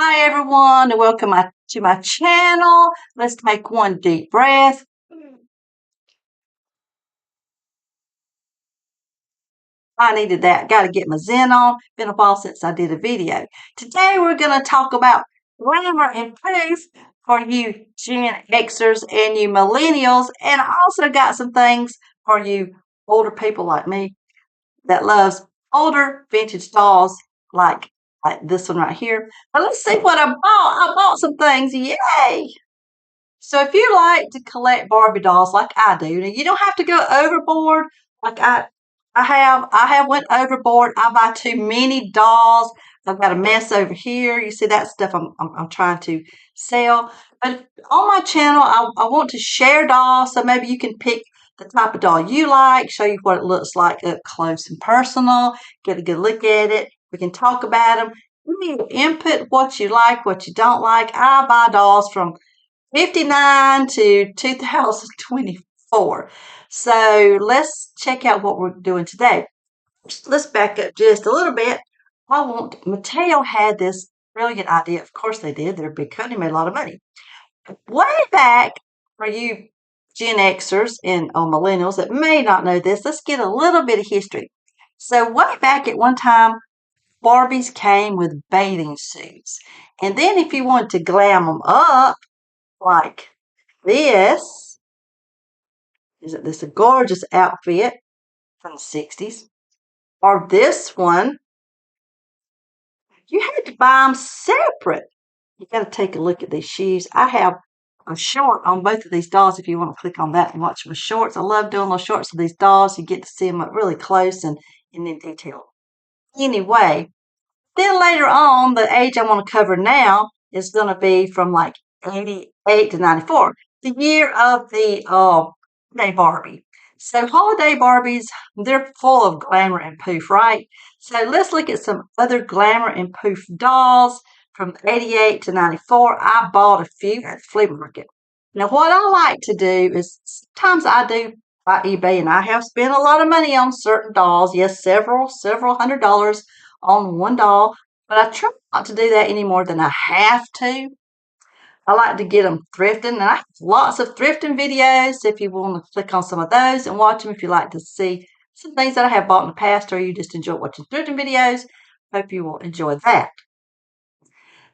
Hi everyone, and welcome to my channel. Let's take one deep breath. I needed that. Got to get my Zen on. Been a while since I did a video. Today we're going to talk about Glamour and Poof for you Gen Xers and you millennials. And I also got some things for you older people like me that loves older vintage dolls like this one right here. But let's see what I bought. I bought some things. Yay! So if you like to collect Barbie dolls like I do, now you don't have to go overboard like I have went overboard. I buy too many dolls. I've got a mess over here. You see that stuff I'm trying to sell. But on my channel, I want to share dolls, so maybe you can pick the type of doll you like, show you what it looks like up close and personal, get a good look at it. We can talk about them. You need input what you like, what you don't like. I buy dolls from 59 to 2024. So let's check out what we're doing today. Let's back up just a little bit. Mateo had this brilliant idea. Of course they did. They're a big company, made a lot of money. Way back, for you Gen Xers and millennials that may not know this, let's get a little bit of history. So way back at one time, Barbies came with bathing suits. And then if you wanted to glam them up, like this is a gorgeous outfit from the 60s. Or this one, you had to buy them separate. You got to take a look at these shoes. I have a short on both of these dolls if you want to click on that and watch my shorts. I love doing those shorts of these dolls. You get to see them up really close and in detail. Anyway, then later on, the age I want to cover now is going to be from like 88 to 94, the year of the holiday Barbie. So holiday Barbies, they're full of glamour and poof, right? So let's look at some other glamour and poof dolls from 88 to 94. I bought a few at the flea market. Now, what I like to do is sometimes I do by eBay, and I have spent a lot of money on certain dolls. Yes, several $100s on one doll, but I try not to do that any more than I have to. I like to get them thrifting, and I have lots of thrifting videos if you want to click on some of those and watch them if you like to see some things that I have bought in the past or you just enjoy watching thrifting videos. Hope you will enjoy that.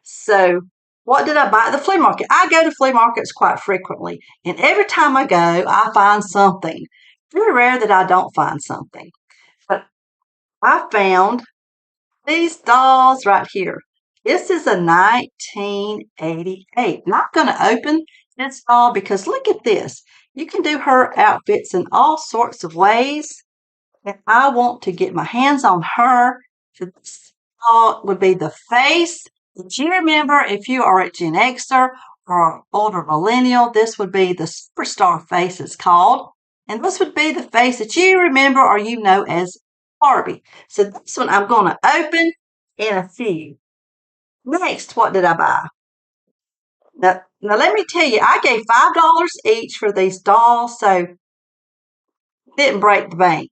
So, what did I buy at the flea market? I go to flea markets quite frequently, and every time I go, I find something. Very rare that I don't find something. But I found these dolls right here. This is a 1988. Not going to open this doll because look at this. You can do her outfits in all sorts of ways. And I want to get my hands on her. So this doll would be the face. If you remember, if you are a Gen Xer or older millennial, this would be the superstar face it's called. And this would be the face that you remember or you know as Barbie. So this one I'm going to open in a few. Next, what did I buy? Now let me tell you, I gave $5 each for these dolls, so didn't break the bank.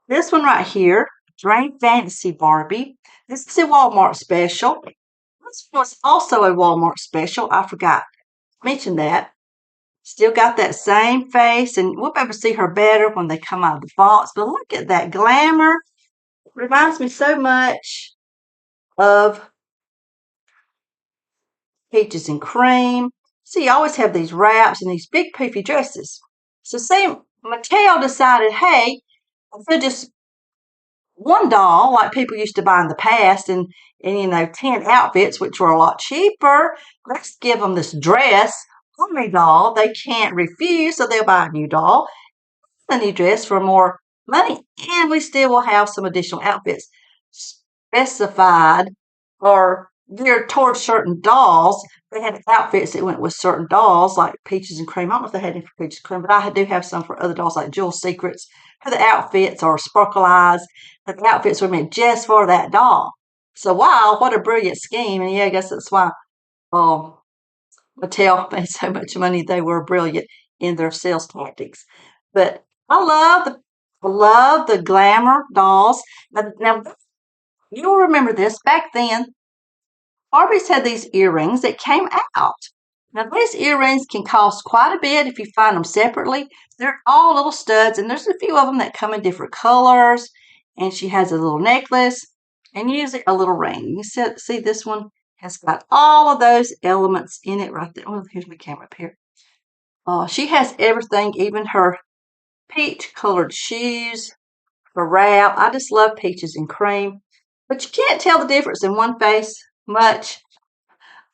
This one right here, Dream Fantasy Barbie. This is a Walmart special. This was also a Walmart special. I forgot to mention that. Still got that same face, and we'll be able to see her better when they come out of the box. But look at that glamour. It reminds me so much of Peaches and Cream. See, you always have these wraps and these big poofy dresses. So say Mattel decided, hey, instead of just one doll like people used to buy in the past and 10 outfits, which were a lot cheaper, let's give them this dress, only doll they can't refuse, so they'll buy a new doll, a new dress for more money, and we still will have some additional outfits specified or geared towards certain dolls. They had outfits that went with certain dolls, like Peaches and Cream. I don't know if they had any for Peaches and Cream, but I do have some for other dolls, like Jewel Secrets, for the outfits, or Sparkle Eyes. But the outfits were made just for that doll. So, wow, what a brilliant scheme. And yeah, I guess that's why Mattel made so much money. They were brilliant in their sales tactics. But I love the glamour dolls. Now you'll remember this back then. Barbie's had these earrings that came out. Now, these earrings can cost quite a bit if you find them separately. They're all little studs, and there's a few of them that come in different colors. And she has a little necklace and usually a little ring. You see this one has got all of those elements in it right there. Oh, here's my camera up here. She has everything, even her peach colored shoes, her wrap. I just love peaches and cream. But you can't tell the difference in one face much.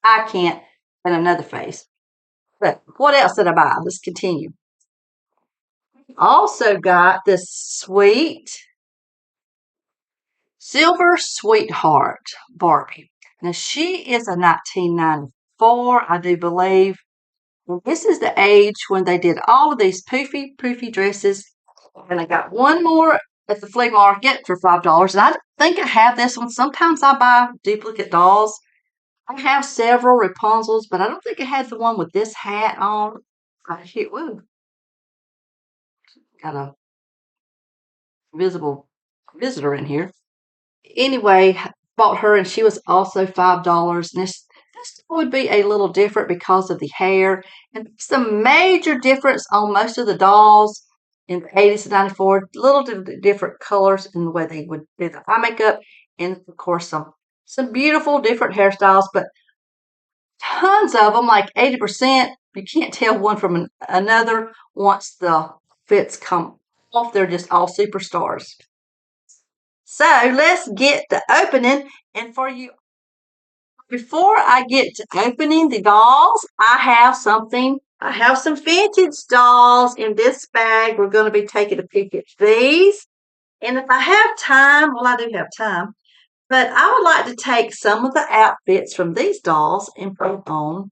I can't in another face. But what else did I buy? Let's continue. Also got this sweet Silver Sweetheart Barbie. Now she is a 1994, I do believe. And this is the age when they did all of these poofy dresses. And I got one more at the flea market for $5. And I think I have this one. Sometimes I buy duplicate dolls. I have several Rapunzels, but I don't think I had the one with this hat on. Woo, got a visible visitor in here. Anyway, bought her and she was also $5. And this would be a little different because of the hair. And it's a major difference on most of the dolls in the 80s and 94. Little different colors in the way they would do the eye makeup. And of course, some beautiful different hairstyles, but tons of them, like 80%. You can't tell one from another once the fits come off. They're just all superstars. So let's get the opening. And for you, before I get to opening the dolls, I have something. I have some vintage dolls in this bag. We're going to be taking a peek at these. And if I have time, well, I do have time, but I would like to take some of the outfits from these dolls and put on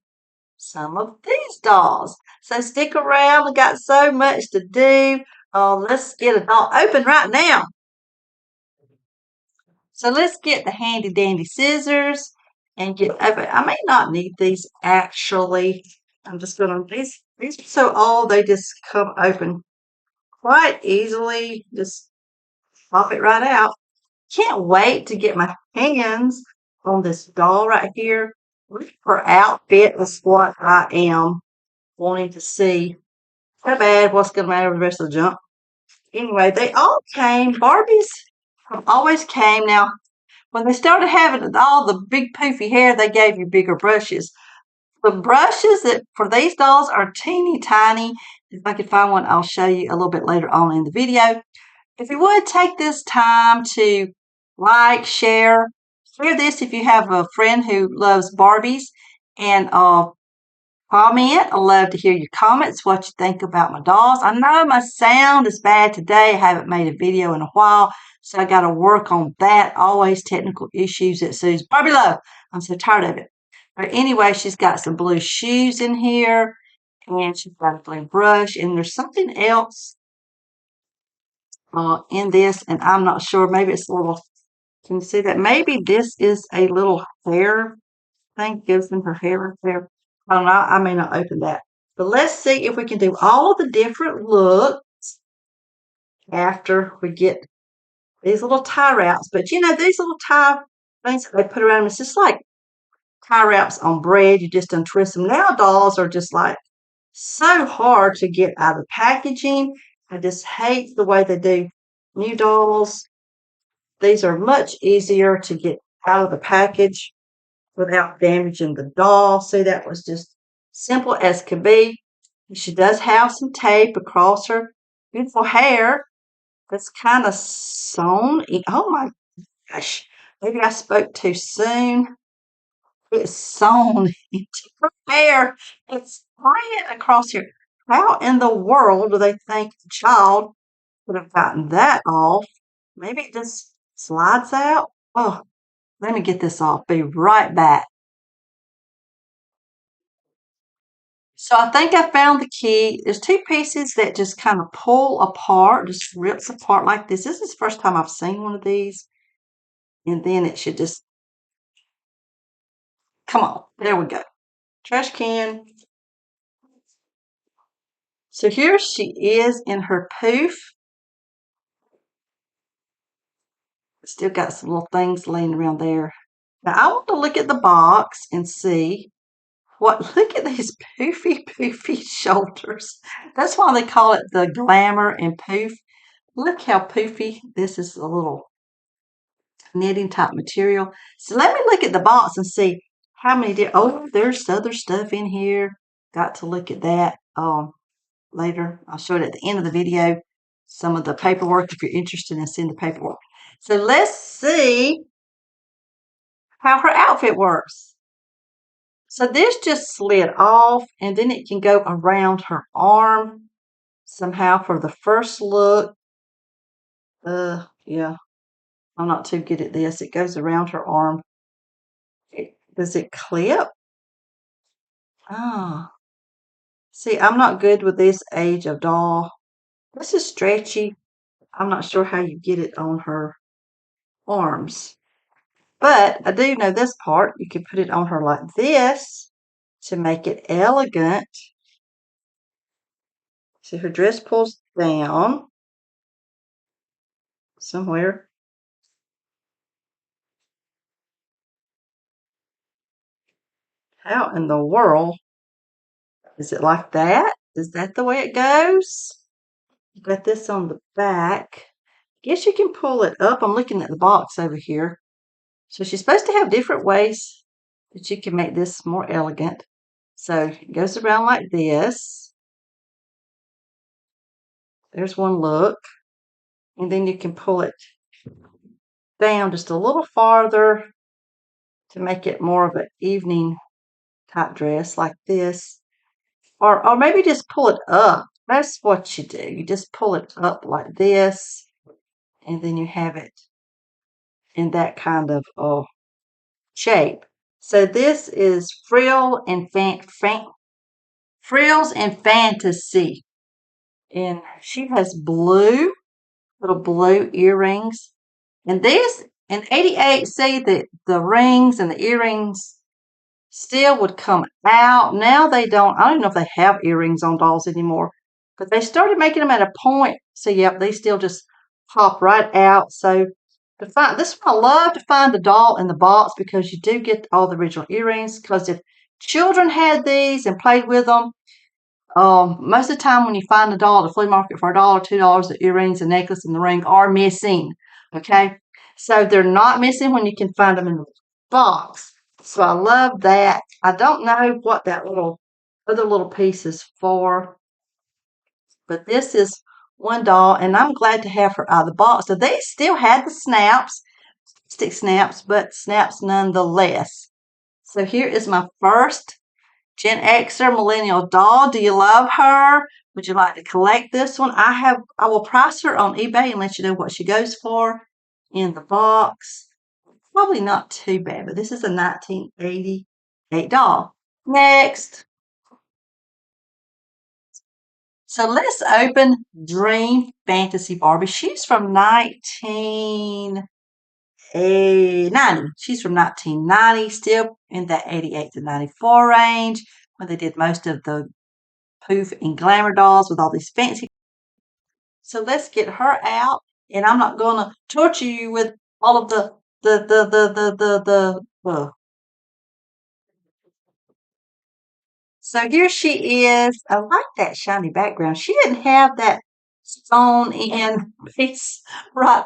some of these dolls. So stick around. We got so much to do. Let's get a doll open right now. So let's get the handy dandy scissors and get open. I may not need these actually. I'm just gonna these are so old they just come open quite easily. Just pop it right out. Can't wait to get my hands on this doll right here. Her outfit is what I am wanting to see. How bad, what's gonna matter with the rest of the junk? Anyway, they all came. Barbies always came. Now, when they started having all the big poofy hair, they gave you bigger brushes. The brushes that for these dolls are teeny tiny. If I could find one, I'll show you a little bit later on in the video. If you would take this time to like, share this if you have a friend who loves Barbies, and comment. I love to hear your comments, what you think about my dolls. I know my sound is bad today. I haven't made a video in a while, so I got to work on that. Always technical issues at Sue's Barbie Love. I'm so tired of it. But anyway, she's got some blue shoes in here, and she's got a blue brush, and there's something else in this, and I'm not sure. Maybe it's a little, can you see that? Maybe this is a little hair thing, gives them her hair right there. I don't know. I may not open that. But let's see if we can do all of the different looks after we get these little tie wraps. But you know, these little tie things that they put around them, it's just like tie wraps on bread. You just untwist them. Now dolls are just like so hard to get out of the packaging. I just hate the way they do new dolls. These are much easier to get out of the package without damaging the doll. See, that was just simple as could be. She does have some tape across her beautiful hair that's kind of sewn. Oh my gosh. Maybe I spoke too soon. It's sewn into her hair. It's spread across here. How in the world do they think the child would have gotten that off? Maybe it just slides out. Oh, let me get this off. Be right back. So I think I found the key. There's two pieces that just kind of pull apart, just rips apart like this. This is the first time I've seen one of these. And then it should just, come on, there we go. Trash can. So here she is in her poof. Still got some little things laying around there. Now I want to look at the box and see look at these poofy shoulders. That's why they call it the Glamour and Poof. Look how poofy. This is a little knitting type material. So let me look at the box and see how many oh, there's other stuff in here. Got to look at that later. I'll show it at the end of the video. Some of the paperwork if you're interested in seeing the paperwork. So let's see how her outfit works. So this just slid off and then it can go around her arm somehow for the first look. Yeah, I'm not too good at this. It goes around her arm. Does it clip? Ah, see, I'm not good with this age of doll. This is stretchy. I'm not sure how you get it on her arms. But I do know this part. You can put it on her like this to make it elegant. So her dress pulls down somewhere. How in the world is it like that? Is that the way it goes? You got this on the back. Guess you can pull it up. I'm looking at the box over here. So she's supposed to have different ways that you can make this more elegant. So it goes around like this. There's one look. And then you can pull it down just a little farther to make it more of an evening type dress like this. Or maybe just pull it up. That's what you do. You just pull it up like this. And then you have it in that kind of shape. So this is Frills and Fantasy. And she has little blue earrings. And this, in 88, see the rings and the earrings still would come out. Now they don't. I don't know if they have earrings on dolls anymore. But they started making them at a point. So, yep, they still just pop right out. So, this is why I love to find the doll in the box because you do get all the original earrings. Because if children had these and played with them, most of the time when you find a doll at the flea market for $1, $2, the earrings, the necklace, and the ring are missing. Okay, so they're not missing when you can find them in the box. So I love that. I don't know what that other little piece is for, but this is one doll, and I'm glad to have her out of the box. So they still had the snaps, stick snaps, but snaps nonetheless. So here is my first Gen Xer Millennial doll. Do you love her? Would you like to collect this one? I will price her on eBay and let you know what she goes for in the box. Probably not too bad, but this is a 1988 doll. Next. So let's open Dream Fantasy Barbie. She's from 1990. She's from 1990, still in that 88 to 94 range when they did most of the Poof and Glamour dolls with all these fancy. So let's get her out, and I'm not going to torture you with all of the. So here she is. I like that shiny background. She didn't have that sewn in piece right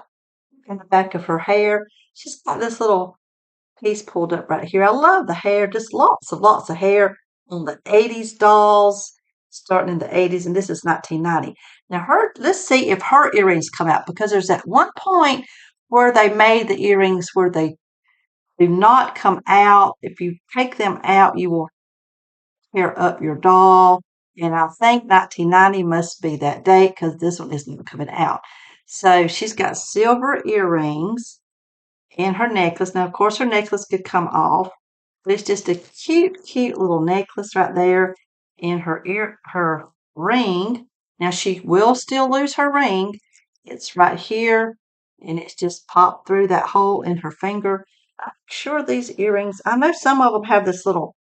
in the back of her hair. She's got this little piece pulled up right here. I love the hair. Just lots of hair on the 80s dolls, starting in the 80s, and this is 1990. Now let's see if her earrings come out because there's that one point where they made the earrings where they do not come out. If you take them out, you will tear up your doll. And I think 1990 must be that date because this one isn't even coming out. So she's got silver earrings and her necklace. Now, of course, her necklace could come off, but it's just a cute little necklace right there. And her ring. Now, she will still lose her ring. It's right here, and it's just popped through that hole in her finger. I'm sure these earrings, I know some of them have this little,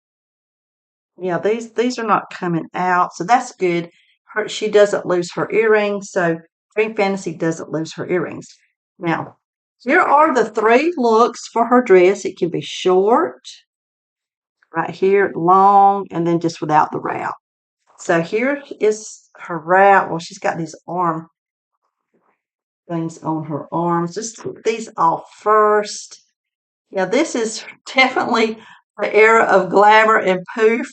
yeah, these are not coming out, so that's good. She doesn't lose her earrings, so Dream Fantasy doesn't lose her earrings. Now, Here are the 3 looks for her dress. It can be short, right here, long, and then just without the wrap. So here is her wrap. Well, she's got these arm things on her arms. Just take these off first. Yeah, this is definitely the era of glamour and poof.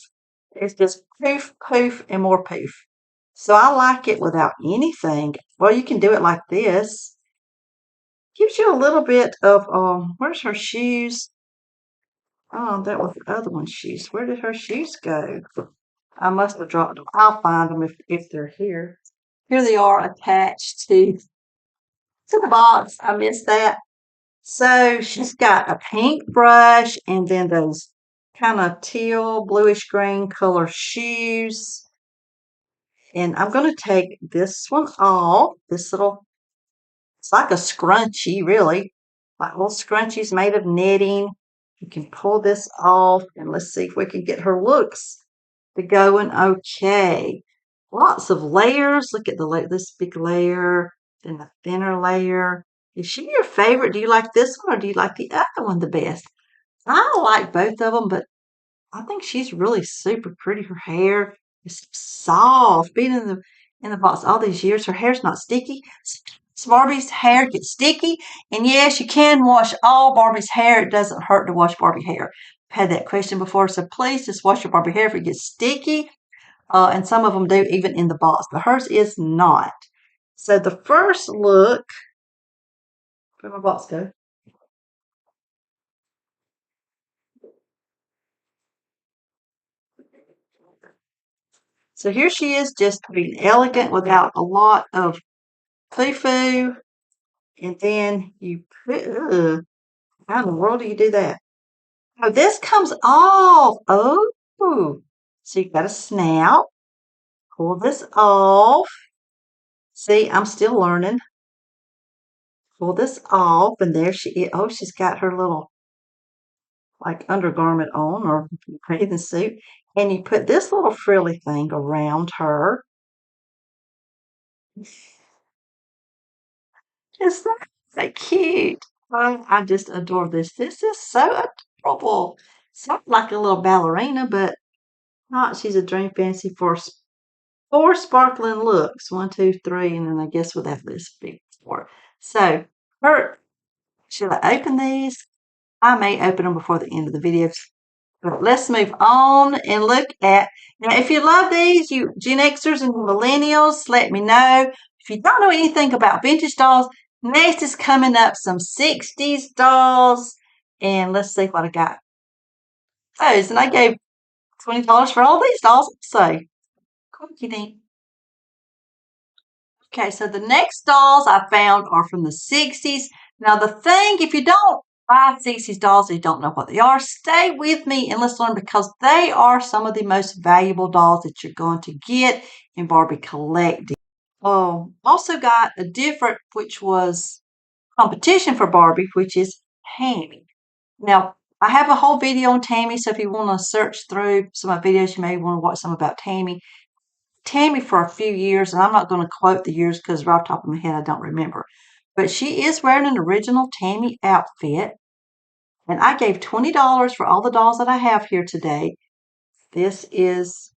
It's just poof, poof, and more poof. So I like it without anything. Well, you can do it like this. Gives you a little bit of, where's her shoes? Oh, that was the other one's shoes. Where did her shoes go? I must have dropped them. I'll find them if they're here. Here they are attached to the box. I missed that. So she's got a pink brush and then those kind of teal, bluish green color shoes. And I'm going to take this one off. This little, it's like a scrunchie, really. Like little scrunchies made of knitting. You can pull this off and let's see if we can get her looks to going okay. Lots of layers. Look at this big layer, then the thinner layer. Is she your favorite? Do you like this one or do you like the other one the best? I like both of them, but I think she's really super pretty. Her hair is soft. Being in the box all these years, her hair's not sticky. Barbie's hair gets sticky, and yes, you can wash all Barbie's hair. It doesn't hurt to wash Barbie hair. I've had that question before, so please just wash your Barbie hair if it gets sticky. And some of them do even in the box, but hers is not. So the first look, where'd my box go? So here she is, just being elegant without a lot of foo-foo. And then you put, how in the world do you do that? Oh, this comes off. Oh, so you've got a snout. Pull this off. See, I'm still learning. Pull this off, and there she is. Oh, she's got her little like undergarment on or bathing suit. And you put this little frilly thing around her. Is that so cute? Oh, I just adore this. This is so adorable. It's like a little ballerina, but not. She's a dream fantasy for 4 sparkling looks. 1, 2, 3, and then I guess without this big 4. So, her, should I open these? I may open them before the end of the video. But let's move on and look at, now if you love these, you Gen Xers and millennials, let me know. If you don't know anything about vintage dolls, next is coming up some 60s dolls. And let's see what I got. Those, and I gave $20 for all these dolls. So, quickie. Okay, so the next dolls I found are from the 60s. Now, the thing, if you don't buy 60s dolls and you don't know what they are, stay with me and let's learn because they are some of the most valuable dolls that you're going to get in Barbie collecting. Oh, also got a different, which was competition for Barbie, which is Tammy. Now, I have a whole video on Tammy, so if you want to search through some of my videos, you may want to watch some about Tammy. Tammy for a few years, and I'm not going to quote the years because right off the top of my head, I don't remember. But she is wearing an original Tammy outfit. And I gave $20 for all the dolls that I have here today. This is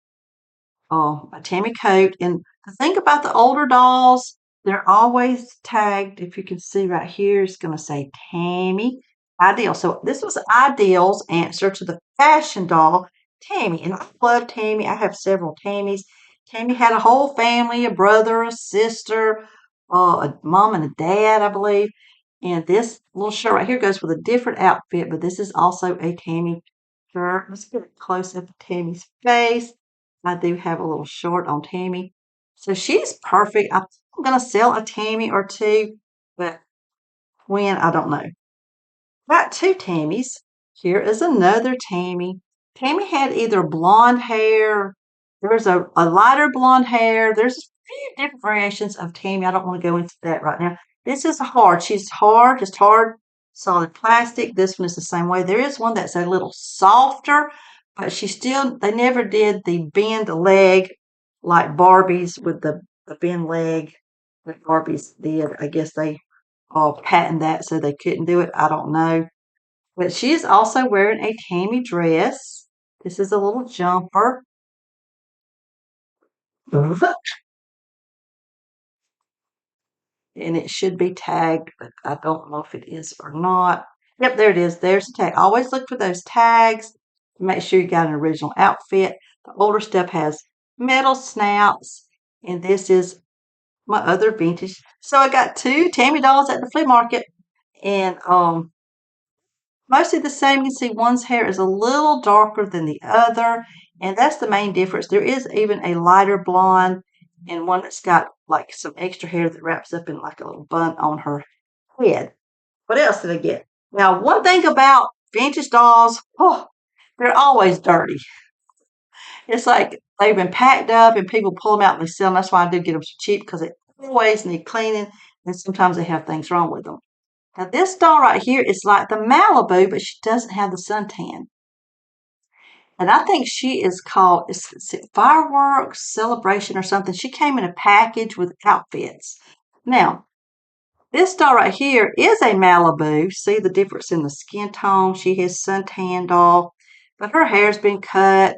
a Tammy coat. And the thing about the older dolls, they're always tagged. If you can see right here, it's going to say Tammy Ideal. So this was Ideal's answer to the fashion doll, Tammy. And I love Tammy. I have several Tammys. Tammy had a whole family, a brother, a sister, a mom and a dad, I believe. And this little shirt right here goes with a different outfit, but this is also a Tammy shirt. Let's get a close up of Tammy's face. I do have a little short on Tammy. So she's perfect. I'm going to sell a Tammy or two, but when, I don't know. Got 2 Tammys. Here is another Tammy. Tammy had either blonde hair, there's a lighter blonde hair. There's a few different variations of Tammy. I don't want to go into that right now. This is hard. She's hard, just hard, solid plastic. This one is the same way. There is one that's a little softer, but they never did the bend leg like Barbie's with the bend leg that Barbie's did. I guess they patent that so they couldn't do it. I don't know. But she is also wearing a Tammy dress. This is a little jumper. And it should be tagged, but I don't know if it is or not. Yep, there it is. There's the tag. Always look for those tags to make sure you got an original outfit. The older stuff has metal snouts, and this is my other vintage. So I got two Tammy dolls at the flea market, and mostly the same. You can see one's hair is a little darker than the other, and that's the main difference. There is even a lighter blonde and one that's got like some extra hair that wraps up in like a little bun on her head. What else did I get? Now, one thing about vintage dolls, oh, they're always dirty. It's like they've been packed up and people pull them out and they sell them. That's why I do get them so cheap because they always need cleaning and sometimes they have things wrong with them. Now, this doll right here is like the Malibu, but she doesn't have the suntan. And I think she is called is it Fireworks Celebration or something. She came in a package with outfits. Now, this doll right here is a Malibu. See the difference in the skin tone? She has suntan doll, but her hair's been cut.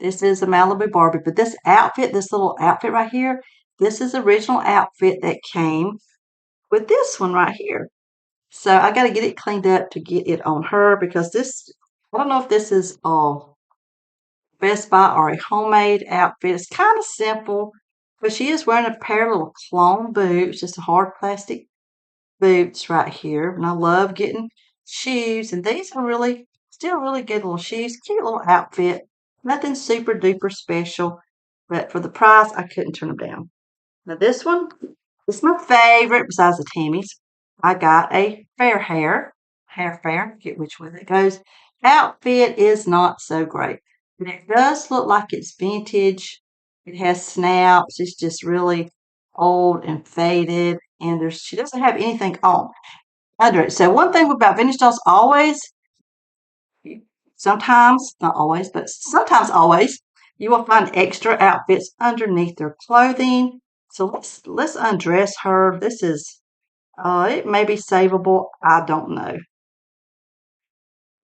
This is a Malibu Barbie, but this outfit, this little outfit right here, this is the original outfit that came with this one right here. So I got to get it cleaned up to get it on her because this, I don't know if this is Best Buy or a homemade outfit. It's kind of simple, but she is wearing a pair of little clone boots, just a hard plastic boots right here. And I love getting shoes, and these are really, still really good little shoes. Cute little outfit. Nothing super duper special, but for the price, I couldn't turn them down. Now this one is my favorite besides the Tammy's. I got a hair fair, get which way that goes. Outfit is not so great, but it does look like it's vintage. It has snaps. It's just really old and faded, and she doesn't have anything on under it. So one thing about vintage dolls, always, sometimes, not always, but sometimes always, you will find extra outfits underneath their clothing. So let's undress her. This is it may be savable. I don't know.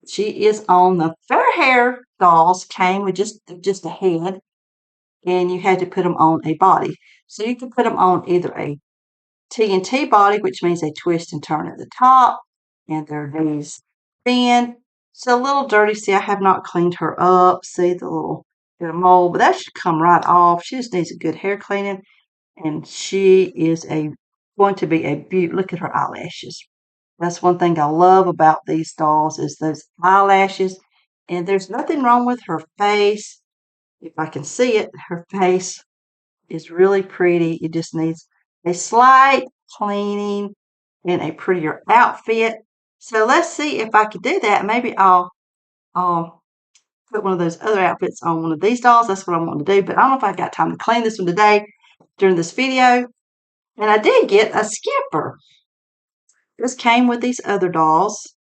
She is on the fair hair dolls came with just a head, and you had to put them on a body. So you could put them on either a T&T body, which means they twist and turn at the top, and their knees bend. So a little dirty. See, I have not cleaned her up. See the little bit of mold, but that should come right off. She just needs a good hair cleaning, and she is going to be a beauty. Look at her eyelashes. That's one thing I love about these dolls is those eyelashes. And there's nothing wrong with her face. If I can see it, her face is really pretty. It just needs a slight cleaning and a prettier outfit. So let's see if I could do that. Maybe I'll put one of those other outfits on one of these dolls. That's what I want to do. But I don't know if I got time to clean this one today during this video. And I did get a skipper. This came with these other dolls.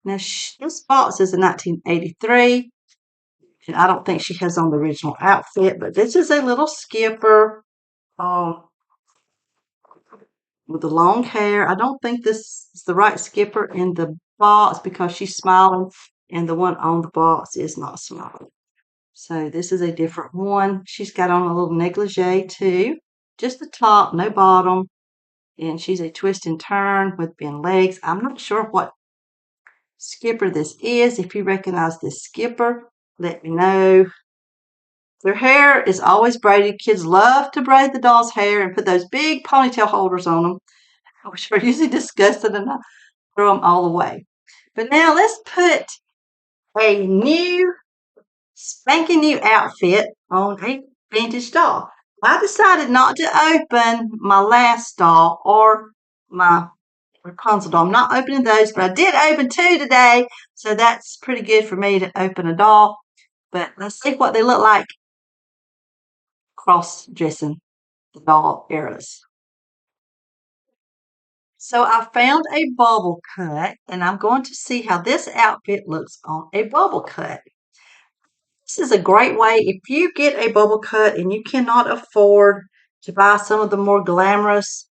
Now, this box is a 1983. And I don't think she has on the original outfit, but this is a little skipper. With the long hair. I don't think this is the right skipper in the box because she's smiling and the one on the box is not smiling. So this is a different one. She's got on a little negligee too. Just the top, no bottom. And she's a twist and turn with bent legs. I'm not sure what skipper this is. If you recognize this skipper, let me know. Their hair is always braided. Kids love to braid the doll's hair and put those big ponytail holders on them, which are usually disgusting, and I throw them all away. But now let's put a new, spanking new outfit on a vintage doll. I decided not to open my last doll or my Rapunzel doll. I'm not opening those, but I did open two today, so that's pretty good for me to open a doll. But let's see what they look like cross-dressing the doll eras. So I found a bubble cut, and I'm going to see how this outfit looks on a bubble cut. This is a great way if you get a bubble cut and you cannot afford to buy some of the more glamorous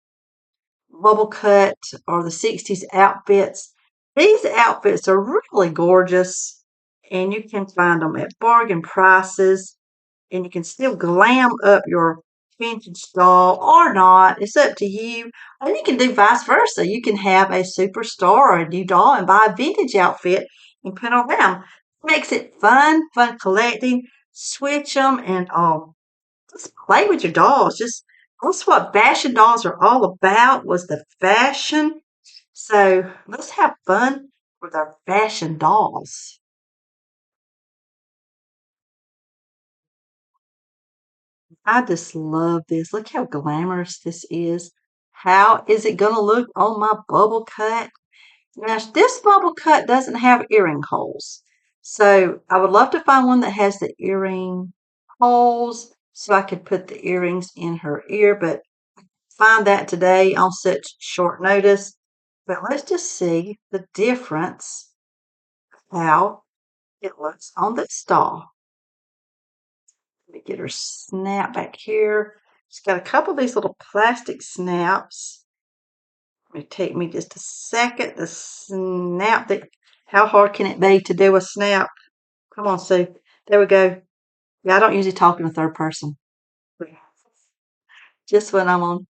bubble cut or the 60s outfits. These outfits are really gorgeous and you can find them at bargain prices and you can still glam up your vintage doll or not. It's up to you. Or you can do vice versa. You can have a superstar or a new doll and buy a vintage outfit and put on them. Makes it fun collecting. Switch them and just play with your dolls. Just that's what fashion dolls are all about was the fashion. So let's have fun with our fashion dolls. I just love this. Look how glamorous this is. How is it going to look on my bubble cut? Now, this bubble cut doesn't have earring holes. So I would love to find one that has the earring holes so I could put the earrings in her ear, but find that today on such short notice. But let's just see the difference how it looks on this doll. Let me get her snap back here. She's got a couple of these little plastic snaps. It take me just a second to snap the. How hard can it be to do a snap? Come on, Sue. There we go. Yeah, I don't usually talk in the third person. Just when I'm on.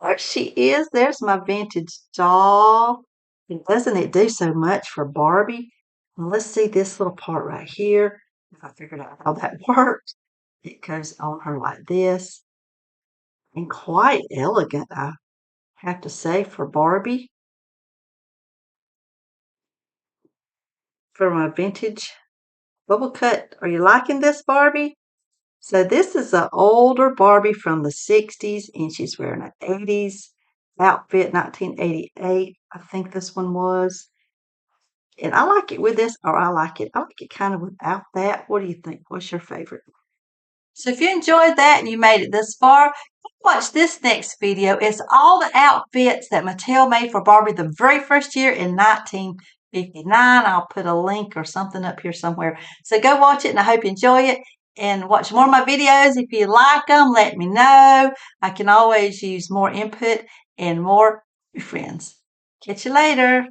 There she is. There's my vintage doll. And doesn't it do so much for Barbie? And let's see this little part right here. If I figured out how that works. It goes on her like this. And quite elegant, I have to say, for Barbie. For my vintage bubble cut. Are you liking this, Barbie? So this is an older Barbie from the 60s, and she's wearing an 80s outfit, 1988, I think this one was. And I like it with this, or I like it kind of without that. What do you think? What's your favorite? So if you enjoyed that and you made it this far, watch this next video. It's all the outfits that Mattel made for Barbie the very first year in 1959. I'll put a link or something up here somewhere. So go watch it and I hope you enjoy it. And watch more of my videos. If you like them, let me know. I can always use more input and more friends. Catch you later.